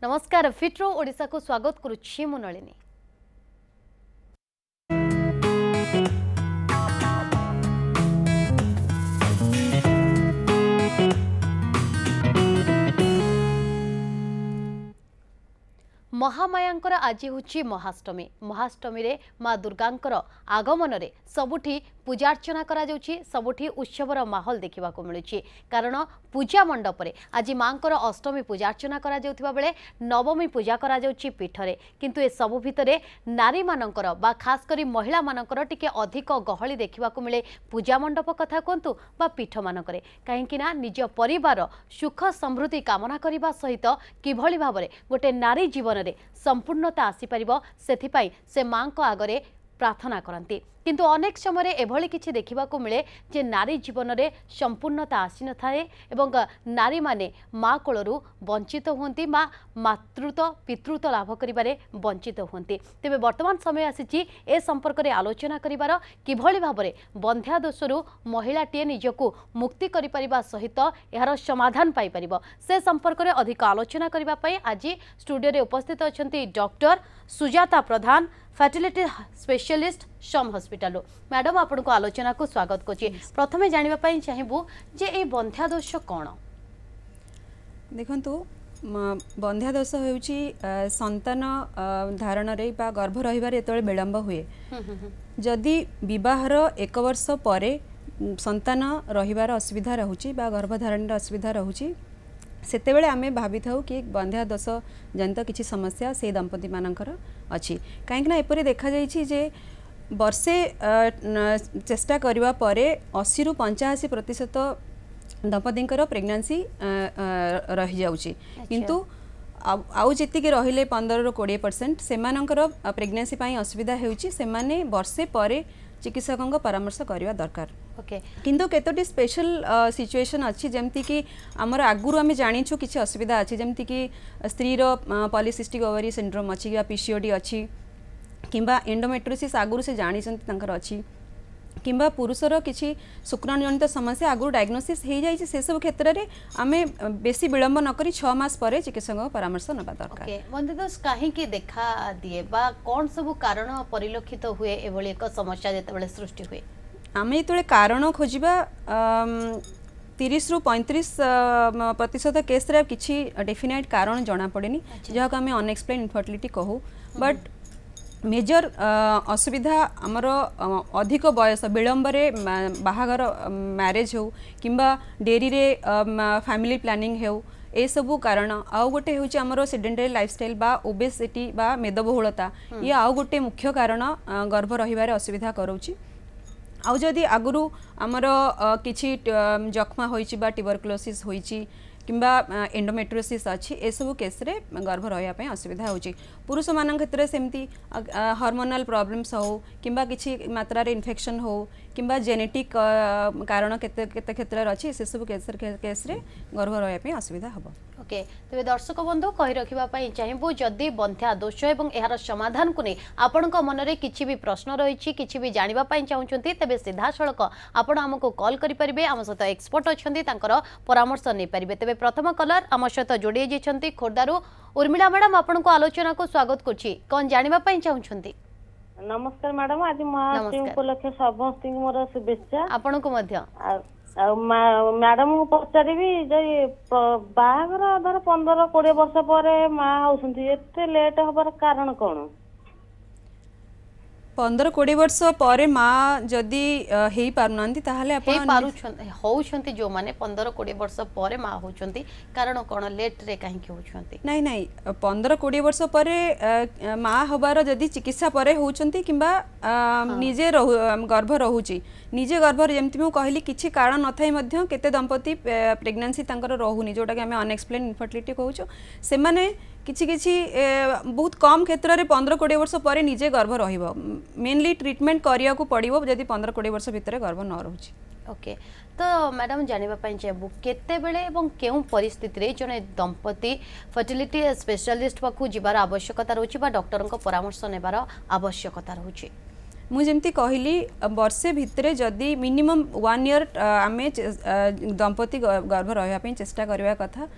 नमस्कार फिट्रो ओडिशा को स्वागत करुछि मु नलिनी। महामायांकर आज हूँ महाष्टमी। महाष्टमी रे माँ दुर्गांकर आगमन रे सबुठी पूजार्चना करा जाउछि, सबुठी उत्सवर माहौल देखा मिलुछि। कारण पूजा मंडप रे आज मांकर अष्टमी पूजार्चना करा जाउथिबा बेले नवमी पूजा करा जाउछि पीठरे। किंतु ए सबु भितरे नारी मानकर बा खास करी महिला मानकर टिके अधिक गहली देखा मिले पूजा मंडप कथा कहतु बा पीठ मानकरे। कहीं ना निज परिवार सुख समृद्धि कामना करने सहित किभली भाबरे गोटे नारी जीवन रे संपूर्णता आसीपारिबो सेथिपाई से मां को आगरे प्रार्थना करती। किंतु अनेक समय एभली किछि देखिबाकू मिले जे नारी जीवन रे संपूर्णता आसी न थाए एवं नारी माने माँ कोलरू वंचित होती, माँ मातृत्व पितृत्व लाभ करिबारे वंचित होती। तेबे वर्तमान समय आसीछि ए संपर्क रे आलोचना करिबार किभली भाबरे बंध्या दोषरू महिलाटीए निजकू मुक्ति करि परिबा सहित एहार समाधान पाई परिबो से संपर्क रे अधिक आलोचना करिबा पई आज स्टूडियो रे उपस्थित अछंती डॉक्टर सुजाता प्रधान, फर्टिलिटी स्पेशलिस्ट सम हॉस्पिटल। मैडम आपन को आलोचना को स्वागत करछि। प्रथमे जानिबा पई चाहिबू जे ए बंध्या दोष कोन? देखंतु बंध्या दोष हेउछि संतान धारण रे बा गर्भ रहिबार एतळे विलंब हुए। जदि विवाहर 1 वर्ष परे संतान रहिबार असुविधा रहुछि बा गर्भधारण असुविधा रहुछि सेतेबेले आमे भाबी थाउ कि बंध्या दोष जनित किछि समस्या से दंपति मानकर अछि। काहेकि ना एपरि देखा जाइछि जे वर्षे चेष्टा करिवा परे 80 रु 85% दंपतिंकर प्रेग्नेंसी रहि जाउछि। किंतु आउ जेतिके रहिले 15 रु 20% सेमानकर प्रेग्नेंसी पई असुविधा हेउछि। सेमाने वर्षे परे चिकित्सकों परामर्श करवा दरकार। किंतु केतोटी स्पेशल सिचुएशन अच्छी जमती कि आमर आगुरु आम जानीचु किसी असुविधा अच्छी जमती कि स्त्री पॉलीसिस्टिक ओवरी सिंड्रोम अच्छी या पीसीओडी अच्छी किंबा एंडोमेट्रोसिस आगुरु से जानी अच्छी किंबा पुरुषर किसी शुक्राणु जनित समस्या आगुरु डायग्नोसिस हो जाए से सब क्षेत्र में आम बेसी विलंब नक 6 मास पर चिकित्सक परामर्श नवा दरकार। बंध्या दोष कहीं देखा दिए बा कौन सब कारण परिलक्षित हुए एभली एक समस्या जेतेबेले सृष्टि हुए? आम जो कारण खोजा 30 रु 35% केस रे किसी डेफिनाइट कारण जना पड़ेनी जहाँ आम अनएक्सप्लेन इनफर्टिलिटी कहू। बट मेजर असुविधा आमर अधिक बयस विलंब रे बाहागर मैरेज हो किंबा डेरी रे फैमिली प्लानिंग हो ए सबू कारण आउ गोटे हूँ आमर सेडेंटरी लाइफस्टाइल बा ओबेसिटी बा मेदबहुलता ये आउ गोटे मुख्य कारण गर्भ रहिबारे असुविधा करोछि। आउ जदि आगुरु आमर किछि जख्मा होइछि बा ट्यूबरकुलोसिस होइछि किंबा एंडोमेट्रोसिस अच्छी ए सब केस रे गर्भ रही असुविधा होची। पुरुष मान क्षेत्र में सेमती हार्मोनाल प्रॉब्लम्स हो किंबा किछि मात्रा रे इन्फेक्शन हो किंबा जेनेटिक कारण केते क्षेत्र अच्छी से सब केस रे गर्भ रही असुविधा हबो। ओके, तेरे दर्शक बंधु कही रखा चाहिए जदि बंध्या दोष और यार समाधान को नहीं आपण मन में किसी भी प्रश्न रही किसी भी जानापी चाहते तेज सीधा सड़क आपण आमको कॉल करेंगे। आम सहित एक्सपर्ट अच्छा परामर्श नहीं पारे। तेज प्रथम कलर आम सहित जोड़ी जाइए खोर्धारू उर्मिला मैडम आपण को आलोचना को स्वागत करुच्ची। कौन जानापी चाहते? नमस्कार मैडम, आज महाशिव उपलक्ष समस्त मोर शुभेच्छा आपण को मैडम को पचारि बाहागर धर 15-20 वर्ष पर माँ होती एते लेट हबार कारण कौन? 15-20 वर्ष पर माँ जदि हेई पारुनांती ताहाले होउछंती जो माने 15-20 वर्ष पर माँ होउछंती कारण कौन लेट रे काहे के होउछंती? नहीं 15-20 वर्ष पर माँ हबार जदि चिकित्सा पर होउछंती किंबा निजे गर्भ रहुची निजे गर्भ जमती मु कहली किछि कारण न थाई मध्य केते दंपति प्रेग्नेंसी तांकर रहुनी जोटा कि आमे अनएक्सप्लेन इनफर्टिलिटी कहूछु से माने किछि बहुत कम क्षेत्र में 15-20 वर्ष पर निजे गर्भ रहिबो। मेनली ट्रीटमेंट करिया को पड़िबो जदि 15-20 वर्ष भितर गर्भ न रहुची। ओके, तो मैडम जानिबा पई चाहबो केते बेले एवं केउ परिस्थिति रे जने दंपति फर्टिलिटी स्पेशलिस्ट पाखु जिबार आवश्यकता रहउची बा डॉक्टर को परामर्श नेबार आवश्यकता रहउची? मुझे जमती कहली वर्षे भितरे जदि मिनिमम 1 ईयर आमे दंपति गर्भ रहा चेष्टा करवा कथा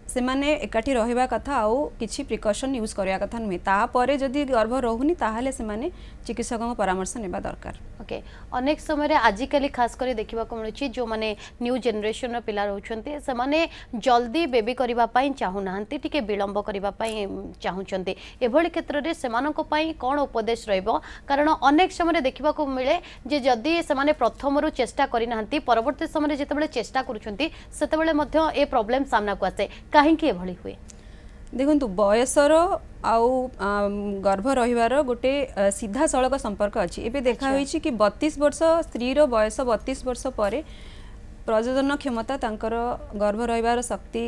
से माने एकाठी रहिबा कथा आउ किछि प्रिकॉशन यूज करिया कथा नुहे तापरे जदि गर्भ रहुनी ताहले से माने चिकित्सक परामर्श नेबा दरकार। ओके अनेक समय आजिकली खास कर देखा मिलूँ जो मैंने न्यू जेनेरेशन पिला रोचंती से माने जल्दी बेबी करबा पई चाहूना टिके विलंब करबा पई चाहूचंती एभली क्षेत्र में सेमानक पई कोन उपदेश रहइबो कारण अनेक समय देखा मिले जे जदि से माने प्रथमरु चेष्टा करिनांती परवर्ती समय जेतेबेले चेष्टा करूछंती सेतेबेले मध्य ए प्रॉब्लम सामना को आसे काहे कि एभली हुए देखु बयसर आउ गर्भ रहिबार गोटे सीधा सड़क संपर्क अच्छी एबे देखा होईची कि 32 वर्ष स्त्री रो बयस 32 वर्ष परे प्रजनन क्षमता तांकर गर्भ रहिबार शक्ति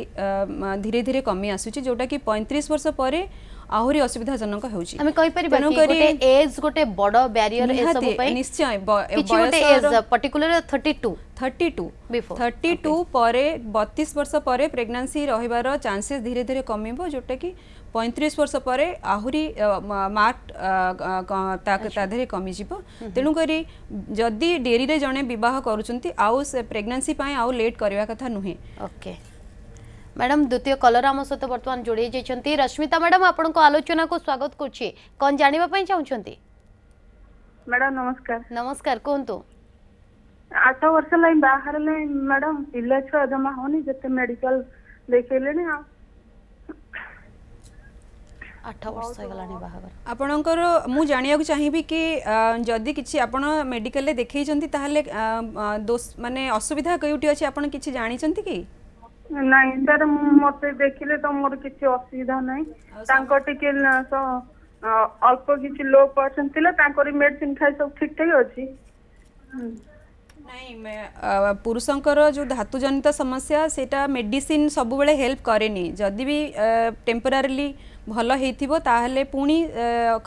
धीरे धीरे कमी आसुची जोटा कि 35 वर्ष परे आहुरी असुविधाजनक होउची हमें कहि परिबा कि गोटे एज गोटे बड़ बैरियर ए सब पई निश्चय गोटे एज पर्टिकुलर 32 बिफोर 32 परे 32 वर्ष परे प्रेगनेंसी रहिबार चांसेस धीरे धीरे कमिबो जोटा कि 35 वर्ष परे आहुरी मार्क ताधरे कमी जीवो तेणु करी जदि डेरी रे जणे विवाह करूचंती आउ से प्रेगनेंसी पई आउ लेट करबा कथा नुहे। ओके मैडम द्वितीय कलर आम सहित बर्तमान जोड़ी जाइछंती रश्मिता मैडम आपण को आलोचना को स्वागत करछि कोन जानिबा पई चाहउछंती। मैडम नमस्कार। नमस्कार कोंतु 8 वर्ष लाई बाहर ले मैडम पिला छुआ जमा होनी जते मेडिकल देखैलेनी 8 वर्ष हो गलानी बाहागर आपणकर मु जानिया चाहिए कि जदि किछि आपण मेडिकल ले देखैछंती ताहले दोष माने असुविधा कयुटी अछि आपण किछि जानिछंती कि नहीं सर मते देखिले तो मोर किछि असुविधा नहीं तांको टिके अल्प किछि लो पर्सन थिला तांको मेडिसिन खाइ सब ठीक ठाक अछि नहीं मैं पुरुषंकर जो धातु जनित समस्या सेटा मेडिसिन सब बेले हेल्प करेनी जदि भी टेम्परारीली भल हेथिबो ताहले पुणी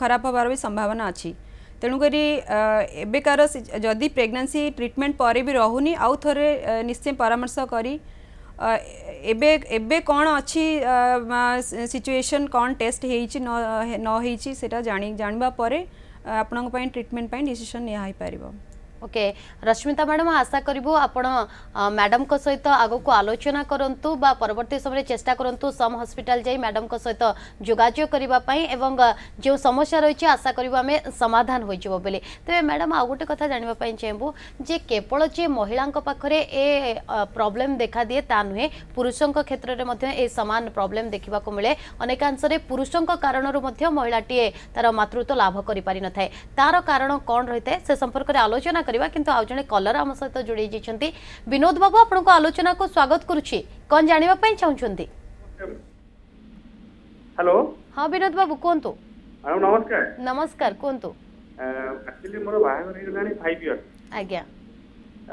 खराब होबार भी संभावना अछि तेणुकरी एबेकार जदि प्रेगनेंसी ट्रीटमेंट पर भी रहुनी आउ थरे निश्चय परामर्श करी एबे एबे कौन अच्छी सिचुएशन कौन टेस्ट हेइची न हेइची सेटा जानिबा परे आपनक पई ट्रीटमेंट पई डिसीजन निया होई परिबो। ओके रश्मिता मैडम आशा करिबो आपण मैडम को सहित आगो को आलोचना करंतु बा परवर्ती समय चेष्टा करंतु सम हॉस्पिटल जाई मैडम को सहित जोगाजोग करिबा पई एवं जो समस्या रहिछि आशा करिबो हमें समाधान होई जिवो बेले तबे मैडम आ गोटे कथा जानिबा पई चाहबो जे केवल जे महिलांक पाखरे ए प्रॉब्लम देखा दिए ता नुहे पुरुषंक क्षेत्र रे मध्ये ए समान प्रॉब्लम देखिबा को मिले अनेकांशरे पुरुषंक कारणरु मध्ये महिलाटीए तार मातृत्व लाभ करि पारि न थाए तार कारण कोन रहिते से संपर्क रे आलोचना करबा किंतु आउ जने कलर आम सहित जोड़ी जाइछंती विनोद बाबू आपन को आलोचना को स्वागत करूछि कोन जानिबा पई चाहउछंती। हेलो हां विनोद बाबू कोंतु मैडम नमस्कार। नमस्कार कोंतु एक्चुअली मोर बाहागर हे गलानी 5 इयर आज्ञा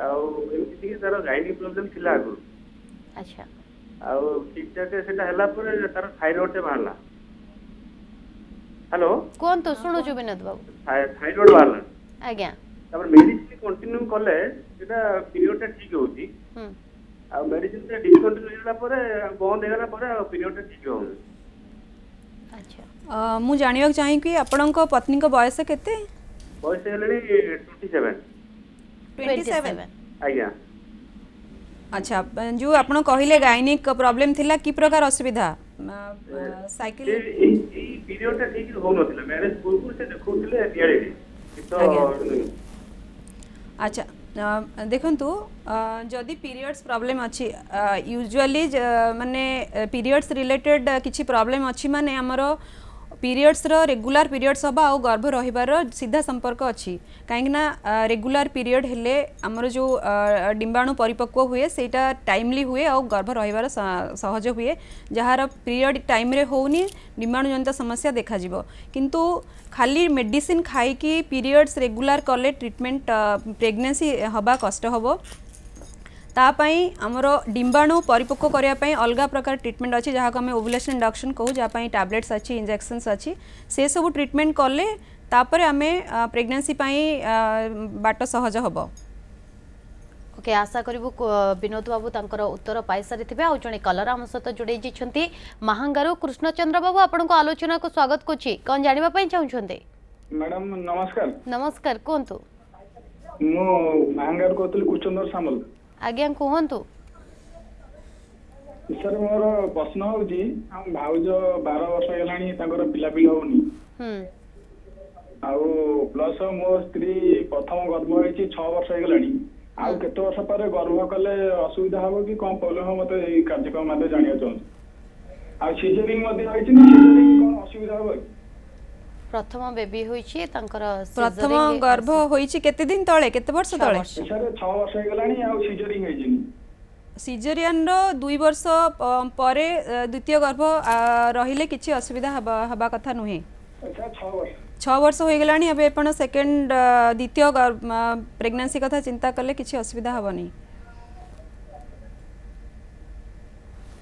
आउ एमती तार गाइनी प्रॉब्लम थिला आगु अच्छा आउ ठीक ठाक सेटा हला पर तार थायराइड ते बाहरला। हेलो कोंतु सुनु छु विनोद बाबू थायराइड बाहरला आज्ञा तापर मेडिसिन कंटिन्यू कले सेटा पीरियड ता ठीक होउची आ मेडिसिन ता डिस्कंटिन्यू होला पर बंद हेगला पर पीरियड ता ठीक होउनी। अच्छा मु जानिया चाहि कि आपनक पत्नी को बयस केते बयस हेलनी 27 आज्ञा। अच्छा जो आपण कहले गायनिक प्रॉब्लम थिला कि प्रकार असुविधा साइकिल पीरियड ता ठीक हो नथिला मैरिज पूर्व से देखौथिले रियलिटी तो अच्छा देखंतु जदि पीरियड्स प्रॉब्लम अच्छी यूजुअली माने पीरियड्स रिलेटेड किछि प्रॉब्लम अच्छी माने हमर पीरियड्स रो रेगुलर पीरियड्स हबा आ गर्भ रहिबार सीधा संपर्क अच्छी कहीं ना रेगुलर पीरियड हेले हमर जो डिंबाणु परिपक्व हुए सेटा टाइमली हुए आ गर्भ रहिबार सहज हुए जहार पीरियड टाइम रे होउनी डिंबाणु जनित समस्या देखा जिवो किंतु खाली मेडिसिन खाई कि पीरियड्स रेगुलर कले ट्रीटमेंट प्रेगनेंसी हबा कष्ट हबो तापाई आमर डिंबाणु परिपक्व करने अलग प्रकार ट्रीटमेंट अच्छी जहाँ को आम ओवुलेशन इंडक्शन कहू जहाँ टैबलेट्स अच्छी इंजेक्शंस अच्छी से सब ट्रीटमेंट कले तापर आम प्रेगनेंसी बाट सहज हम। ओके आशा करिबु विनोद बाबू तांकर उत्तर पाई सारिथिबे आ जणे कलर आम सहित जोड़े जिछंती महांगारू कृष्णचंद्र बाबू आपण को आलोचना को स्वागत कोछि कोन जानिबा पई चाहउछन्ते। मैडम नमस्कार। नमस्कार कोंतु मो महांगारू कोतली कुचंदर सामल आज्ञा कहंतु। सर मोर प्रश्न होची हम भाउज 12 वर्ष हेलानी तांकर पिलापिली होउनी आउ प्लस मो स्त्री प्रथम गर्भ होईची 6 वर्ष हेलानी आउ केते वर्ष पर गर्भ कले असुविधा हबो कि कम प्रॉब्लम हो मते ए कार्यक्रम माते जानिया चाहूँ आ सिजरिंग मध्ये होईची सिजरिंग कोन असुविधा हबो प्रथम बेबी होईची तांकर प्रथम गर्भ होईची केते दिन तळे केते वर्ष तळे सर 6 वर्ष हेलानी आउ सिजरिंग होईची सिजेरियन रो 2 वर्ष परे द्वितीय गर्भ रहिले किछि असुविधा हबा कथा नुहे अच्छा 6 वर्ष 6 वर्ष हो गलानी अब आपण सेकंड द्वितीय प्रेगनेंसी कथा चिंता कले किछि असुविधा हबनी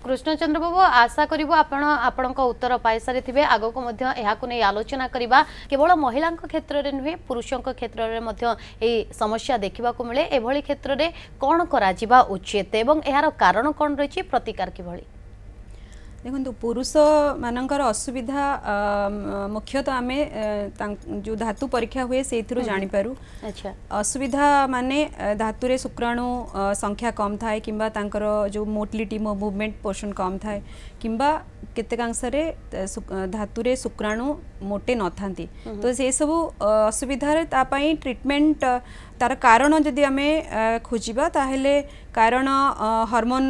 कृष्णचंद्र बाबू आशा करिबो आपणक उत्तर पाई सारी थिबे आगो को मध्य एहाकु नै आलोचना करिबा केवल महिलांक क्षेत्र रे नुहे पुरुषंक क्षेत्र रे मध्य ए समस्या देखिबा को मिले एभली क्षेत्र रे कोन करा जिबा उचित एवं एहार कारण कोन रहिछि प्रतिकार किभली देखो पुरुष मानकर असुविधा मुख्यतः आम जो धातु परीक्षा हुए से जानी पारू अच्छा असुविधा माने धातु रे शुक्राणु संख्या कम थाए किंबा तांकर जो मोटिलिटी मूवमेंट पोर्शन कम थाए किंबा केतेकांश रे धातु रे शुक्राणु मोटे न थांती तो से सब असुविधा रे ता पई ट्रीटमेंट तार कारण जदि आमे खोजिबा ताहेले कारण हार्मोन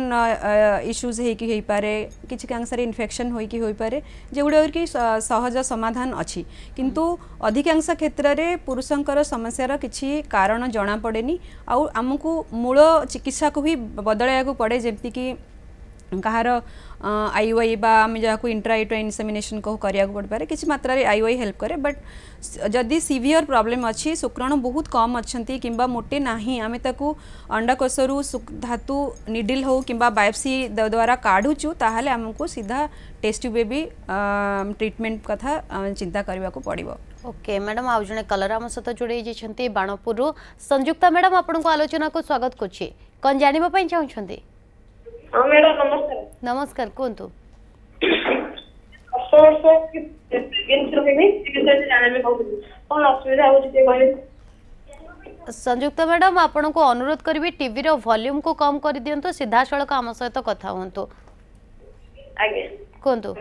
इश्यूज हेकी होई पारे किछि कांसरे इन्फेक्शन होई की होई पारे जेगुडा कि सहज समाधान अछि किंतु अधिकांश क्षेत्र रे पुरुषंकर समस्यार किछि कारण जणा पड़ेनी आ हमकु मूल चिकित्सा को भी बदलाया को पड़े जेमति कि कहार आईओआई बा आम जहाँ इंट्राइटो इनसेमिनेशन को करिया पड़ पारे किसी मात्रा रे आईओआई हेल्प करे बट जदि सीवियर प्रॉब्लम अच्छी शुक्राणु बहुत कम अच्छी किंबा मोटे नाही आमे ताकू अंडकोशरू धातु निडिल हो किंबा बायोप्सी द्वारा काढ़ुचु ताहले हमको सीधा टेस्ट ट्यूब बेबी ट्रीटमेंट कथा चिंता करबा को पड़िबो ओके मैडम आउ जने कलर आम सहित जोड़े जाइछन्ती बाणपुर संयुक्ता मैडम आपन को आलोचना को स्वागत करछि कोन जानिबा पई चाहछन्ती हाँ मैडम नमस्कार नमस्कार कोंतु संयुक्ता मैडम आपन को अनुरोध करी टीवी रो वॉल्यूम को कम कर दियंतु सीधा सड़क आम सहित कथा हुंतु आगे कोंतु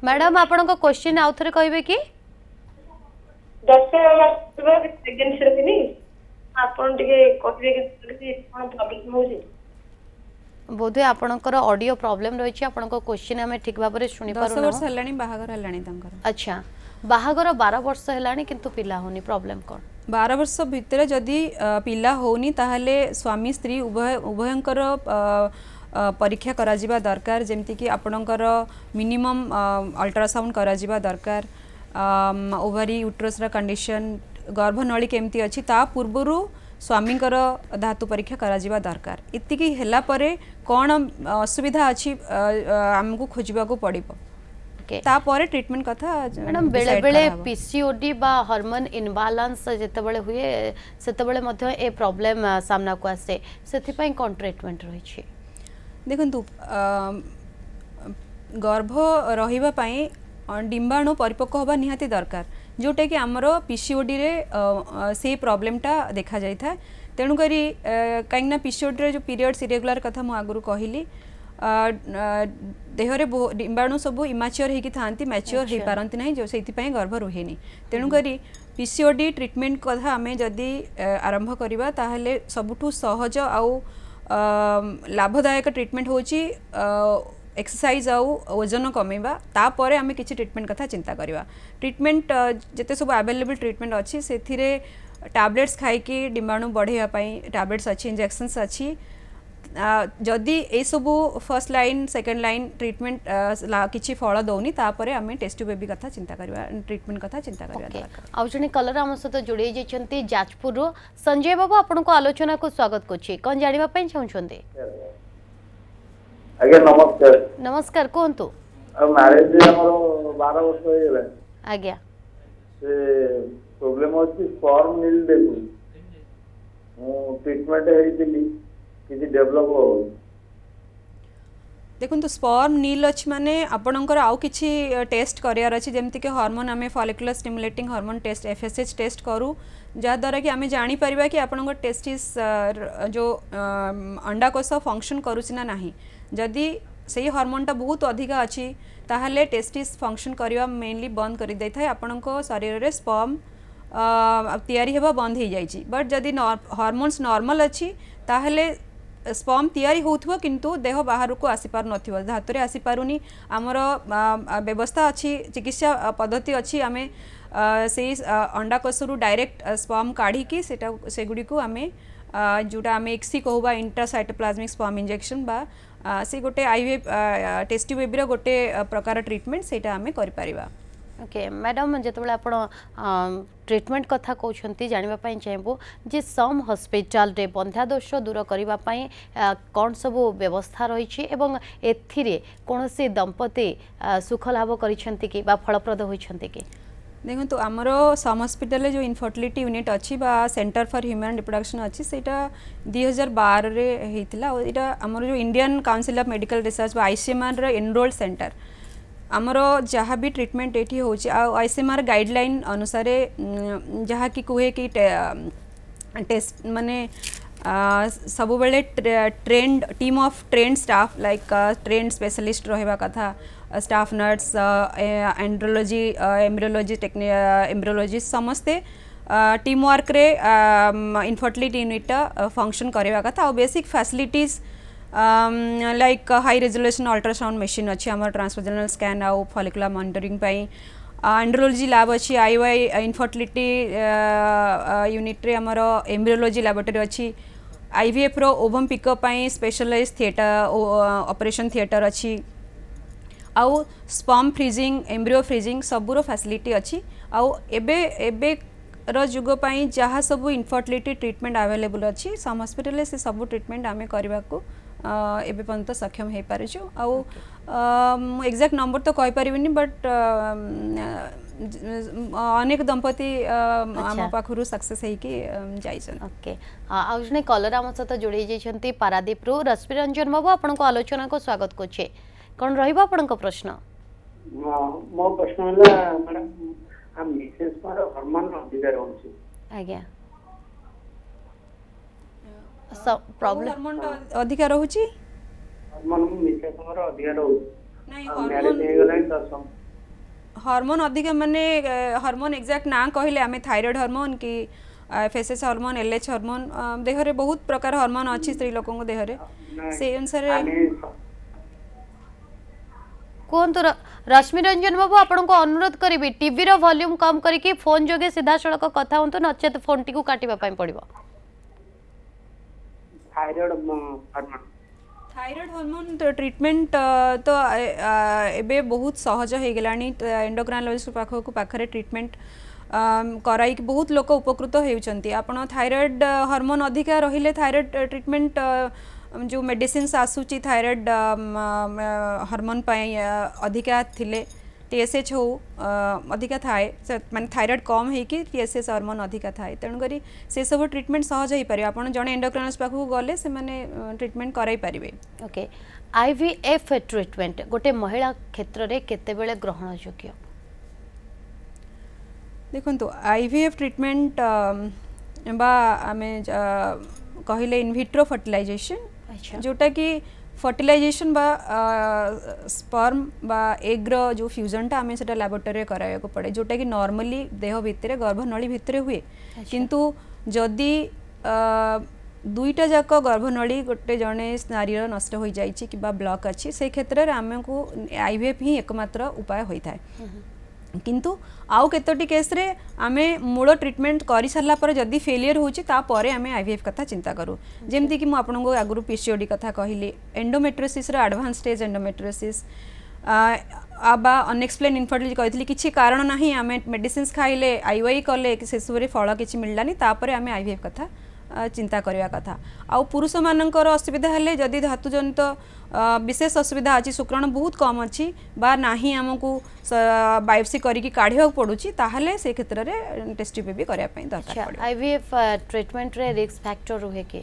मैडम आपन को क्वेश्चन आउ थरे कहबे कि 10 वर्ष प्रेगनेंसी रखिनी आपण टिके कहबे कि कोन प्रॉब्लम होजी बोधे आपनकर ऑडियो प्रॉब्लम रही छी आपन को क्वेश्चन हमें ठीक भाबरे सुनि पारु 10 वर्ष हलानी बाहागर हलानी तांकर अच्छा बाहागर 12 वर्ष हलानी किंतु पिला होनी प्रॉब्लम कोन 12 वर्ष भितर जदि पिला होनी ताहले स्वामी स्त्री उभयंकर परीक्षा करा जिबा दरकार जेमति कि आपनकर मिनिमम अल्ट्रासाउंड करा जिबा दरकार ओवरी यूट्रस रा कंडीशन गर्भनली केमती अच्छी ता पूर्वरु स्वामींकर धातु परीक्षा करा जिबा दरकार इतिकी हेला परे कौन असुविधा अच्छी हमको खोजिबा को पड़िबो ता परे ट्रीटमेंट कथा मैडम बेले बेले पीसीओडी बा हार्मोन इनबैलेंस जेते बेले हुए सेते बेले मध्य ए प्रॉब्लम सामना को आसे सेति पई कोन ट्रीटमेंट रही छी देखंतु गर्भ रहिबा पई डिंबाणु परिपक्व होबा निहाती दरकार जोटा कि आमर पीसीओडी रे से प्रॉब्लमटा देखा जाय था तेणु करी कहीं पीसीओडी रे जो पीरियड्स इरेगुलर कथा मु आगुरु कहली देहरे डिंबाणु सब इमाच्योर होगी थांती मैच्योर हो पारती ना जो से गर्भ रुहेनी तेणु करी पीसीओडी ट्रीटमेंट कथा आमे जदि आरंभ करवा ताहले सबुठु सहज आउ लाभदायक ट्रीटमेंट होची एक्सरसाइज आउ ओजन कमेबा तापर आमे किछि ट्रीटमेंट कथा चिंता करवा ट्रीटमेंट जेते सब अवेलेबल ट्रीटमेंट अच्छी से टैबलेट्स खाई डिंबाणु बढ़ाइया टैबलेट्स अच्छी इंजेक्शंस अच्छी जदि ए सबू first line second line treatment किछि फल दौनी तापर आमे टेस्ट ट्यूब बेबी कथा चिंता करवा ट्रीटमेंट कथा चिंता करवा आउ जने कलर आम सहित जोड़े जाइछन्ती जाजपुर संजय बाबू आपन को आलोचना को स्वागत करछि कोन जानिबा पई चाहछन्ती आगे नमस्कार नमस्कार कोंतु मैरिज हमरो 12 वर्ष हो गेला आज्ञा से प्रॉब्लम अछि फॉर्म नील देखु मु ट्रीटमेंट हेरितिली किछि डेवलप हो देखो स्पर्म नील अच्छी माने आपणकर आउ किछि टेस्ट करियार अछि जेमति के हार्मोन आमे follicular stimulating hormone test FSH test करू जहा द्वारा कि आमे जानि परिबा कि आपणकर टेस्टिस जो अंडाकोश फंक्शन करूछि ना नाही जदि सेही हार्मोनटा बहुत अधिक अछि ताहले टेस्टिस फंक्शन करिवा मेनली बंद करि दै थाय आपणको शरीर रे स्पर्म तैयारी हेबा बंद हो जाइछि बट जदि हार्मोन्स नॉर्मल अछि ताहले स्पर्म तैयारी होथुवा किंतु देह बाहर को आसी पार नथिवा धातु रे आसी पारुनी हमर व्यवस्था अछि चिकित्सा पद्धति अछि आमे से अंडाकोशरु डायरेक्ट स्पर्म काढ़ी की सेटा सेगुडी को आमे जोटा आमे एक्सी कहबा इंट्रासाइटोप्लाज्मिक स्पर्म इंजेक्शन बा से गोटे आईवीएफ टेस्टी बेबी रो गोटे प्रकार ट्रीटमेंट सेटा आमे करि परिबा। ओके मैडम जितेबाला आप ट्रीटमेंट कथा कहते जानापी चाहबू जे सम हॉस्पिटल रे बंध्यादोष दूर करने कौन सब व्यवस्था रही कौन से दंपति सुख लाभ कर फलप्रद होती कि देखो आमर सम हॉस्पिटल जो इनफर्टिलिटी यूनिट अच्छी सेंटर फॉर ह्यूमन रिप्रोडक्शन अच्छी से 2012 रे होता यहाँ आमर जो Indian council of medical research ICMR enrolled centre आमर जहाँ भी ट्रीटमेंट ये होची ICMR गाइडलाइन अनुसार जहाँ कि कहे कि टेस्ट माने सब बेले trained team of trained staff like trained specialist रहा कथा staff nurse andrology embryology embryologist समस्ते टीम वर्क रे इनफर्टिलिटी यूनिट फंक्शन करवा कथा और basic facilities like high resolution ultrasound machine अच्छी आम ट्रांसवर्जनल स्कैन आउ फॉलिकुलर मॉनिटरिंग एंड्रोलॉजी लैब अच्छी IY इनफर्टिलिटी यूनिट रे आमर एम्ब्रियोलॉजी लैबोरेटरी अच्छी IVF रो ovum pickup specialise theatre operation theatre अच्छी आउ स्पर्म फ्रीजिंग एम्ब्रियो फ्रीजिंग सबूर फैसिलिटी अच्छी आउ एबे रो जुग पई जहाँ सब इनफर्टिलिटी ट्रीटमेंट अवेलेबल अच्छी सम हॉस्पिटल से सब ट्रीटमेंट आमे करबा को एबे पर्यंत सक्षम हो पारिछु आउ एक्जाक्ट नंबर तो कहि परिबिनी बट अनेक दंपति आम पाखरु सक्सेस है कि जाइछन। ओके आ जने कलर आम सहित जोड़ी जाइछंती पारादीप रु रश्मि रंजन बाबू आपन को आलोचना को स्वागत करछे कोन रहइबा आपन को प्रश्न मो प्रश्न होला मैडम हम मिसेस पर हार्मोन अधिकार होछि आज्ञा सब प्रॉब्लम हार्मोन अधिकार होछि हार्मोन मिसेस पर अधिकार होछि नहीं मैरिज हे गेलै त हार्मोन अधिक माने हार्मोन एग्जैक्ट ना कहले आमे थायराइड हार्मोन कि FSH हार्मोन LH हार्मोन देह रे बहुत प्रकार हार्मोन अछि स्त्री लोकन को देह रे से अनुसार कौन तो रश्मि रंजन बाबू आपन को अनुरोध करी टीवी रो वॉल्यूम कम करके फोन जोगे सीधा सड़क कथा होतो नचेत फोन टी को काटिबा पई पड़िबो थायराइड हार्मोन तो ट्रीटमेंट तो एबे बहुत सहज हो गलानी एंडोक्राइनोलॉजिस्ट पाखरे ट्रीटमेंट कराई बहुत लोक उपकृत होउचंती आपण थायराइड हार्मोन अधिका रहिले थायराइड ट्रीटमेंट जो मेडिसिन्स आसूची थायराइड हार्मोन पाई अधिका थिले TSH हो अधिका थाए माने थायराइड कम है कि TSH हार्मोन अधिका थाए तेणुकरी से सब ट्रीटमेंट सहज हो पारे आपण जणे एंडोक्राइनोलॉजिस्ट पाखु गले से माने ट्रीटमेंट कराई पारिबे। ओके IVF ट्रीटमेंट गोटे महिला क्षेत्र रे केते बेले ग्रहण योग्य देखंतु IVF ट्रीटमेंट बा आमे कहले इनविट्रो फर्टिलाइजेशन जोटा कि फर्टिलाइजेशन बा स्पर्म बा एग रो जो फ्यूजन टा आमे सेटा लैबोरेटरी कराया को पड़े जोटा कि नॉर्मली देह भितरे गर्भनली भितरे हुए किंतु जदि दुईटा जाक गर्भनली गोटे जने नारीर नष्ट हो जाइछि कि बा ब्लॉक अछि से क्षेत्र रे आमे को IVF ही एकमात्र उपाय होई थाए किंतु आउ केतोटी केस रे आमे मूल ट्रीटमेंट करि सरला पर जदी फेलियर होछि ता परे आमे IVF कथा चिंता करू जेमति कि मु आपन को आगुरु PCOD कथा कहिले एंडोमेट्रियोसिस रे एडवांस स्टेज एंडोमेट्रियोसिस आबा अनएक्सप्लेन इनफर्टिलिटी कहितली किछि कारण नाही आमे मेडिसिन्स खाइले IUI कले कि सेसुरे फळ किछि मिललानी ता परे आमे IVF कथा चिंता करवा कथा आउ पुरुष मानकर असुविधा हेले जदि धातुजनित विशेष असुविधा अछि शुक्राणु बहुत कम अछि बा नाही हमकु बायोप्सी करी कि काढिया पडुछि ताहले से क्षेत्र रे टेस्ट बेबी करया पई दरकार पड़े। IVF ट्रीटमेंट रे रिस्क फैक्टर रुहे के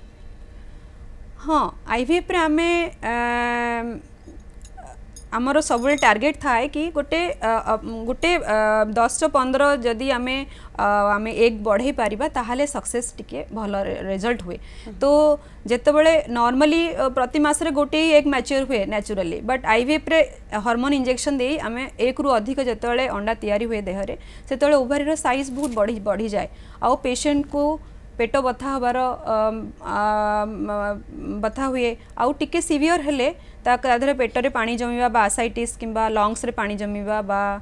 हां IVF रे हमें आमर सब टार्गेट थाए कि गोटे गोटे 10 ରୁ 15 जदि आमे आमे एग बढ़े पारिबा ताहाले सक्सेस टिके भल रिजल्ट हुए। तो जेतेबेले नॉर्मली प्रति मास रे गोटे एग मैच्योर हुए नेचुरली, बट आईवीएफ रे हार्मोन इंजेक्शन देई आमे एक रु अधिक जेतेबेले अंडा तैयारी हुए देह रे सेतेबेले ओवरी रो साइज बहुत बढ़ी जाए आ पेशेंट को पेट बथा हबार बथा हुए आउ टिके सिवियर हेले ताधरे पेटरे पानी जमीबा बा आसाइटिस किंबा लंग्स रे पानी जमीबा बा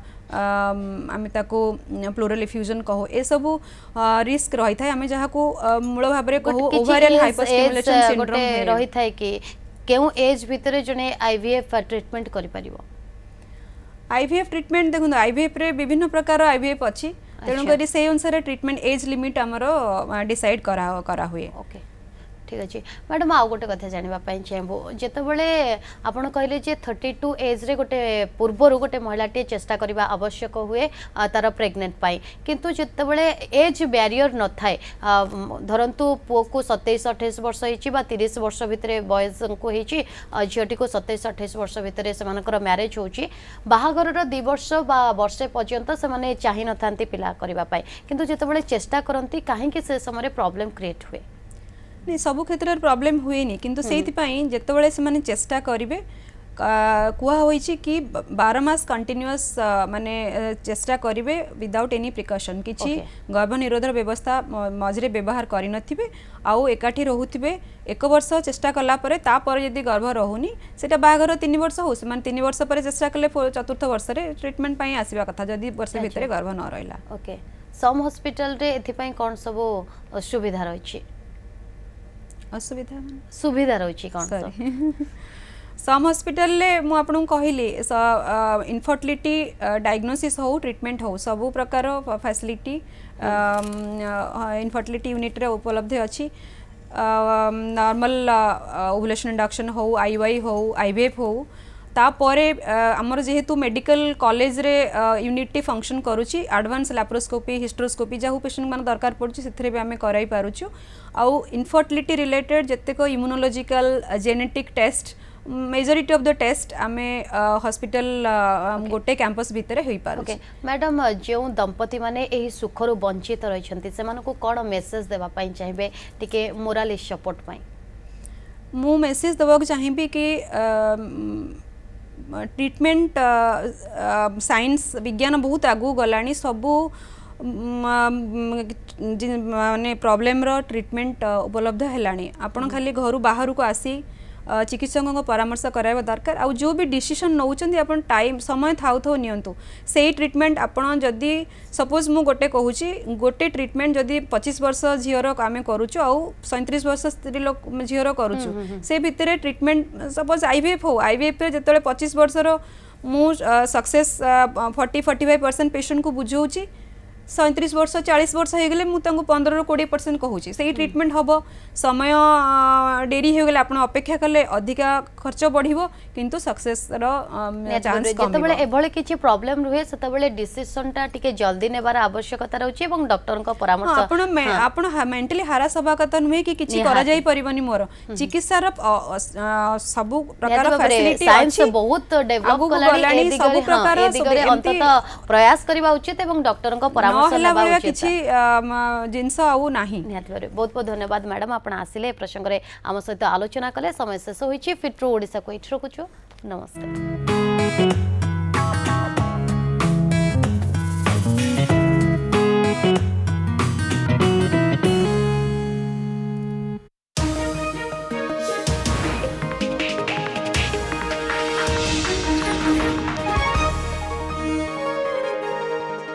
आमे ताको प्लूरल इफ्यूजन कहो ए सब रिस्क रही थाए। आमे जहा को मूल भाव रे कहो ओवरियन हाइपरस्टिमुलेशन सिंड्रोम रही थाए कि केउ एज भितरे जने आईवीएफ ट्रीटमेंट करि परिबो। आईवीएफ ट्रीटमेंट देखो आईवीएफ रे विभिन्न प्रकार आईवीएफ अछि, तेणु करी से अनुसार ट्रीटमेंट एज लिमिट हमरो डिसाइड करा हुए। ओके ठीक अच्छे मैडम आउ गोटे कथा जानवा चाहबू जितेबले आपड़ कहले जे 32 एज रे गोटे पूर्वर गोटे महिलाटे चेष्टा करने आवश्यक हुए तार प्रेग्नेंट पाई, किंतु जितेबले एज बैरियर न थाए धरतु पुओ को 27-28 वर्ष होइछि बा 30 वर्ष भितर बयस को होइछि झीटी को 27-28 वर्ष भितर से मैरेज होछि बाहागर 2 वर्ष बा वर्षे पर्यंत से माने चाहि न थांती पिला करबा पाई, किंतु जितेबले चेष्टा करंती काहे से समय प्रॉब्लम क्रिएट हुए। नहीं सब क्षेत्र में प्रॉब्लम हुए नहीं, किंतु सेतिपाई जेतेबेले से माने चेष्टा करिवे कुआ होइछि कि 12 मास कंटिन्यूअस माने चेष्टा करिवे विदाउट एनी प्रिकॉशन किछि गर्भ निरोधक व्यवस्था मझरे व्यवहार करि नथिबे आउ एकाठी रहुथिबे 1 वर्ष चेष्टा कला परे ता पर यदि गर्भ रहुनी सेटा बागर 3 वर्ष हो से माने 3 वर्ष पर चेष्टा कले 4th वर्ष रे ट्रीटमेंट पई आसीबा कथा जदि वर्ष भितर गर्भ न रहला। ओके सम हॉस्पिटल रे एथि पई कोन सब सुविधा रहिछि असुविधा सुविधा रही कौन सम हॉस्पिटल ले मु आपन कहली इनफर्टिलिटी डायग्नोसिस हो ट्रीटमेंट हो सब प्रकार फैसिलिटी इनफर्टिलिटी यूनिट रे उपलब्ध अछि। नॉर्मल ओवुलेशन इंडक्शन हो आईवाई हो आईवीएफ हो तापरे आमर जेहेतु मेडिकल कॉलेज रे यूनिट फंक्शन करुची एडवांस लैप्रोस्कोपी हिस्ट्रोस्कोपी जहाँ पेशेंट मान दरकार पड़ुची से भी आम कराई पारुछु आउ इनफर्टिलिटी रिलेटेड जेतेक immunological genetic test majority of the test आमे हॉस्पिटल गोटे कैंपस भितर होई पारु। ओके मैडम जो दंपति माने एही सुखरु वंचित रहिसंती सेमान को कोन मेसेज देबा पई चाहिबे टिके मोरल सपोर्ट पई मु मेसेज देबा चाहिबी कि ट्रीटमेंट साइंस विज्ञान बहुत आगू गलानी सबू माने प्रॉब्लम रो ट्रीटमेंट उपलब्ध हेलानी आपण खाली घर बाहर को आसी चिकित्सकों परामर्श कराइबा दरकार आउ जो भी डिसीजन नौचंदी आपण टाइम समय थाउ थाउ नियंतु सेही ट्रीटमेंट आपण जदी सपोज मु गोटे कहूची गोटे ट्रीटमेंट जदी 25 वर्ष झियर आमे करूछु आउ 37 वर्ष स्त्री लोक झियर करूछु से भितरे ट्रीटमेंट सपोज आईवीएफ हो आईवीएफ रे जतले 25 वर्ष रो मु सक्सेस 40-45% पेशेंट को बुझौची 37 वर्ष 40 वर्ष हो गले मु तांको 15-20% कहूची सेही ट्रीटमेंट हबो समय डेरी हो गले आपण अपेक्षा कले अधिका खर्च बढ़िबो किंतु सक्सेस रो चांस कम जतबेले एभले किछि प्रॉब्लम रहे सेतबेले डिसिजन टा टिके जल्दी नेबार आवश्यकता रहउची एवं डॉक्टर को परामर्श आपण मेंटली हारास हबा कथा नुहे कि किछि करा जाई परिबनी मोर चिकित्सा रो सब प्रकार फैसिलिटी साइंस बहुत डेवलप कलानी सब प्रकार अंततः प्रयास करबा उचित एवं डॉक्टर को परामर्श जिनस आउ नाही। बहुत बहुत धन्यवाद मैडम आपण आसिले प्रसंग रे आम सहित आलोचना कले समय शेष होईछि फिट ओडिसा को इठरो कुछु नमस्कार।